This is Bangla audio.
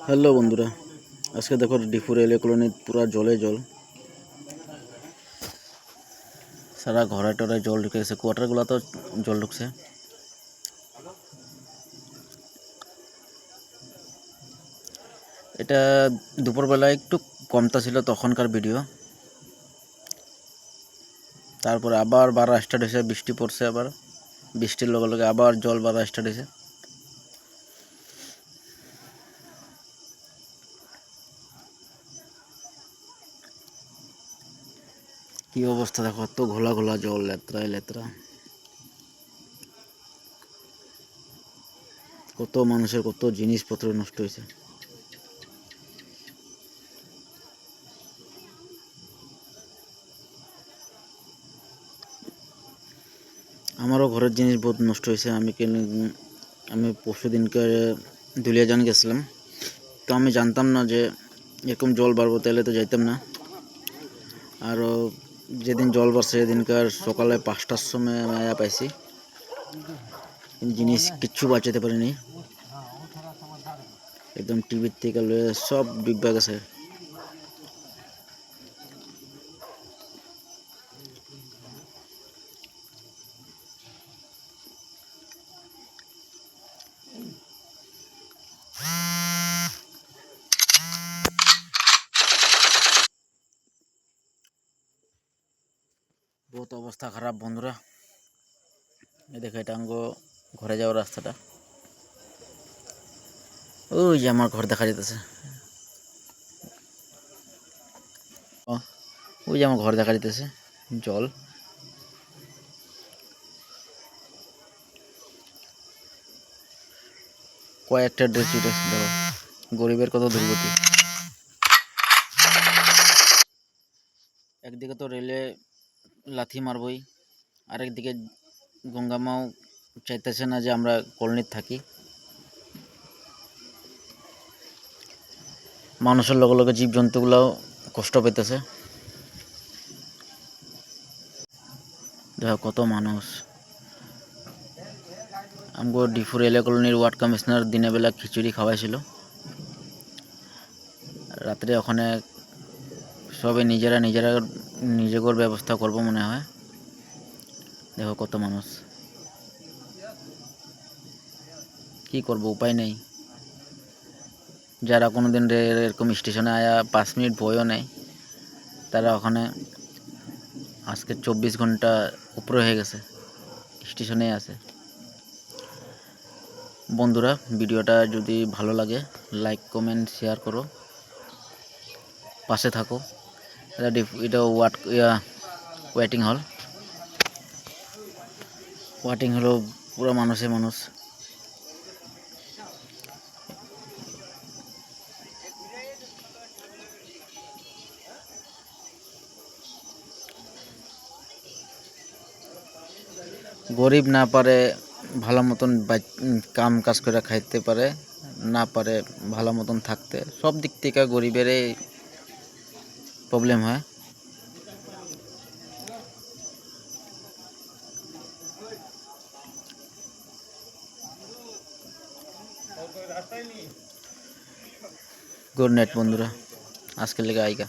হ্যালো বন্ধুরা, আজকে দেখো ডিফুর এলিয়া কলোনি পুরা জলে জল, সারা ঘরে টরে জল ঢুকে গেছে, কোয়ার্টারগুলো তো জল ঢুকছে। এটা দুপুরবেলা একটু কমতা ছিল তখনকার ভিডিও, তারপরে আবার বাড়া স্টার্ট হয়েছে, বৃষ্টি পড়ছে, আবার বৃষ্টির লগে লগে আবার জল বাড়া স্টার্ট হয়েছে। কি অবস্থা দেখো, এত ঘোলা ঘোলা জল, লেত্রায় লেত্রা। কত মানুষের কত জিনিসপত্র নষ্ট হয়েছে। আমারও ঘরের জিনিস বহুত নষ্ট হয়েছে। আমি পরশু দিনকে দুলিয়াজান গেছিলাম, তো আমি জানতাম না যে এরকম জল বাড়বো, তাহলে তো যাইতাম না। আরও যেদিন জল বাড়ছে সেদিনকার সকালে 5টার সময় আমি আয়া পাইছি, জিনিস কিচ্ছু বাঁচাতে পারিনি। একদম টিভির থেকে লয়ে সব ডুববা গেছে। বহুত অবস্থা খারাপ বন্ধুরা। এই দেখো, এটা আঙ্গো ঘরে যাওয়ার রাস্তাটা। ওই যে আমার ঘর দেখা যেতেছে, ওই যে আমার ঘর দেখা যেতেছে, জল। কয়েকটা ড্রেস উঠেছে, দেখো গরিবের কত দুর্গতি। একদিকে তো রেলে লাথি মারবই, আরেকদিকে গঙ্গামাও চাইতেছে না যে আমরা কলোনিতে থাকি। মানুষের লগে লগে জীবজন্তুগুলাও কষ্ট পেতেছে। দেখো কত মানুষ। আমগো ডিফুর এলিয়া কলোনির ওয়ার্ড কমিশনার দিনের বেলা খিচুড়ি খাওয়াইছিল, রাত্রে ওখানে সবে নিজেরা নিজেদের ব্যবস্থা করবো মনে হয়। দেখো কত মানুষ, কি করব, উপায় নেই। যারা কোনোদিন এরকম স্টেশনে আয়া 5 মিনিট বইও নেই, তারা ওখানে আজকে 24 ঘন্টা উপরে হয়ে গেছে, স্টেশনেই আছে। বন্ধুরা, ভিডিওটা যদি ভালো লাগে লাইক কমেন্ট শেয়ার করো, পাশে থাকো। এটা ওয়েটিং হলো পুরো মানুষে মানুষ। গরিব না পারে ভালো মতন কাম কাজ করে খাইতে পারে, না পারে ভালো মতন থাকতে। সব দিক থেকে গরিবেরই প্রবলেম হয়। গুড নাইট বন্ধুরা, আজকের লেগে আইগা।